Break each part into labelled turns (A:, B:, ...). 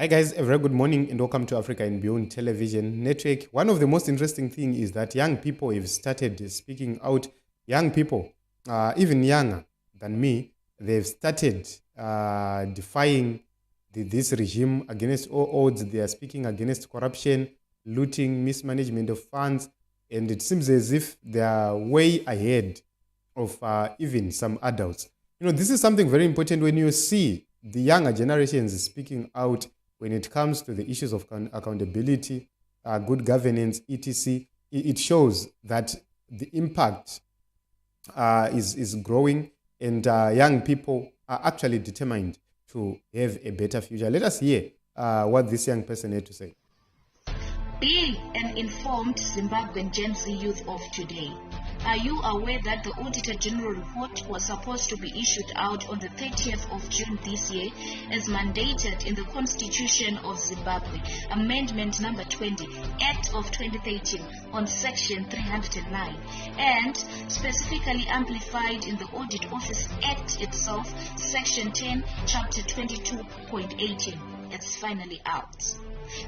A: Hi guys, a very good morning and welcome to Africa and Beyond Television Network. One of the most interesting things is that young people have started speaking out. Young people, even younger than me, they've started defying this regime against all odds. They are speaking against corruption, looting, mismanagement of funds, and it seems as if they are way ahead of even some adults. This is something very important when you see the younger generations speaking out when it comes to the issues of accountability, good governance, etc. It shows that the impact is growing, and young people are actually determined to have a better future. Let us hear what this young person had to say.
B: Being an informed Zimbabwean Gen Z youth of today, are you aware that the Auditor General report was supposed to be issued out on the 30th of June this year as mandated in the Constitution of Zimbabwe, Amendment number 20, Act of 2013 on Section 309, and specifically amplified in the Audit Office Act itself, Section 10, Chapter 22.18. It's finally out.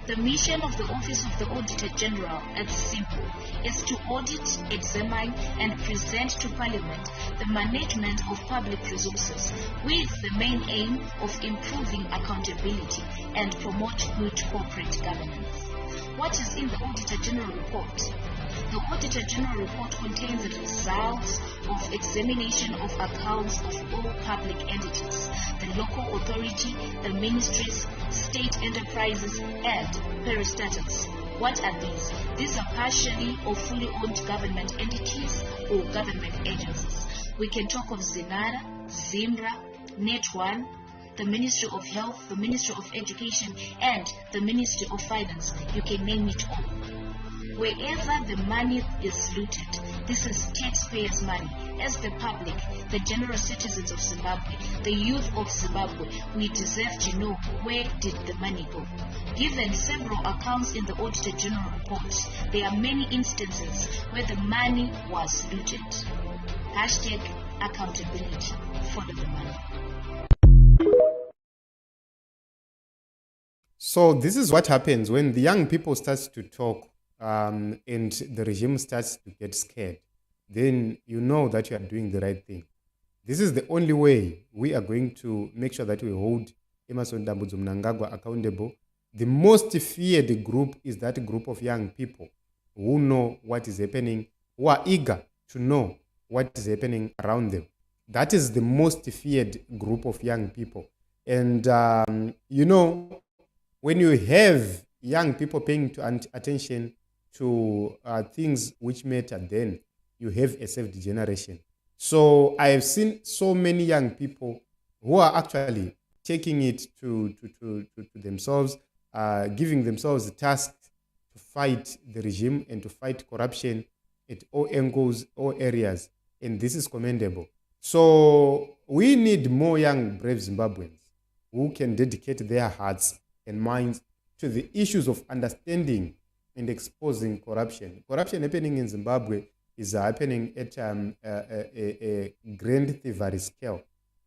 B: The mission of the Office of the Auditor General, it's simple, is to audit, examine, and present to Parliament the management of public resources with the main aim of improving accountability and promote good corporate governance. What is in the Auditor General report? The Auditor General report contains the results of examination of accounts of all public entities, the local authority, the ministries, state enterprises, and parastatals. What are these? These are partially or fully owned government entities or government agencies. We can talk of Zenara, Zimbra, Net1, the Ministry of Health, the Ministry of Education, and the Ministry of Finance. You can name it all. Wherever the money is looted, this is taxpayers' money. As the public, the general citizens of Zimbabwe, the youth of Zimbabwe, we deserve to know where did the money go. Given several accounts in the Auditor General report, there are many instances where the money was looted. Hashtag accountability. Follow the money.
A: So this is what happens when the young people start to talk and the regime starts to get scared. Then you know that you are doing the right thing. This is the only way we are going to make sure that we hold Emmerson Mnangagwa accountable. The most feared group is that group of young people who know what is happening, who are eager to know what is happening around them. That is the most feared group of young people. And, when you have young people paying attention to things which matter, then you have a saved generation. So I have seen so many young people who are actually taking it to themselves, giving themselves the task to fight the regime and to fight corruption at all angles, all areas. And this is commendable. So we need more young, brave Zimbabweans who can dedicate their hearts and minds to the issues of understanding and exposing corruption. Corruption happening in Zimbabwe is happening at a grand thievery scale.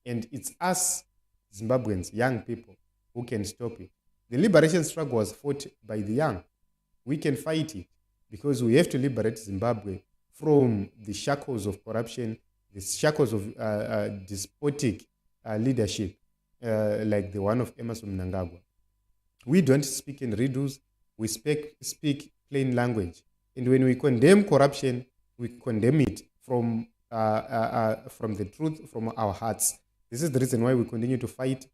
A: And it's us, Zimbabweans, young people, who can stop it. The liberation struggle was fought by the young. We can fight it because we have to liberate Zimbabwe from the shackles of corruption, the shackles of despotic leadership, like the one of Emmerson Mnangagwa. We don't speak in riddles. We speak plain language. And when we condemn corruption, we condemn it from the truth, from our hearts. This is the reason why we continue to fight.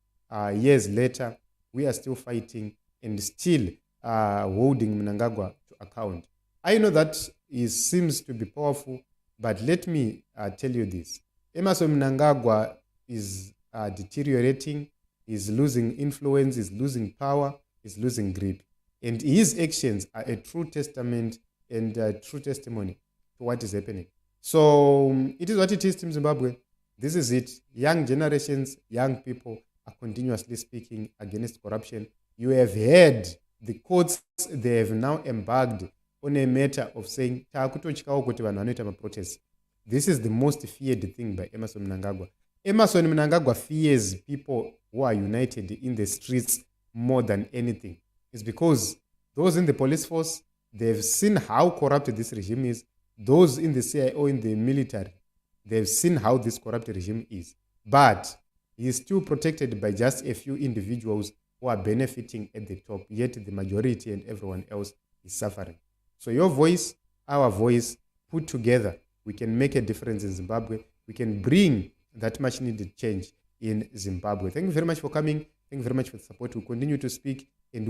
A: Years later, we are still fighting and still holding Mnangagwa to account. I know that it seems to be powerful, but let me tell you this. Emmerson Mnangagwa is deteriorating, is losing influence, is losing power, is losing grip. And his actions are a true testament and a true testimony to what is happening. So it is what it is, Team Zimbabwe. This is it. Young generations, young people are continuously speaking against corruption. You have heard the courts, they have now embarked on a matter of saying, protest. This is the most feared thing by Emmerson Mnangagwa. Emmerson Mnangagwa fears people who are united in the streets more than anything is because those in the police force, they've seen how corrupt this regime is. Those in the CIO, in the military, they've seen how this corrupt regime is. But he is still protected by just a few individuals who are benefiting at the top, yet the majority and everyone else is suffering. So your voice, our voice, put together, we can make a difference in Zimbabwe. We can bring that much needed change in Zimbabwe. Thank you very much for coming. Thank you very much for the support. We'll continue to speak and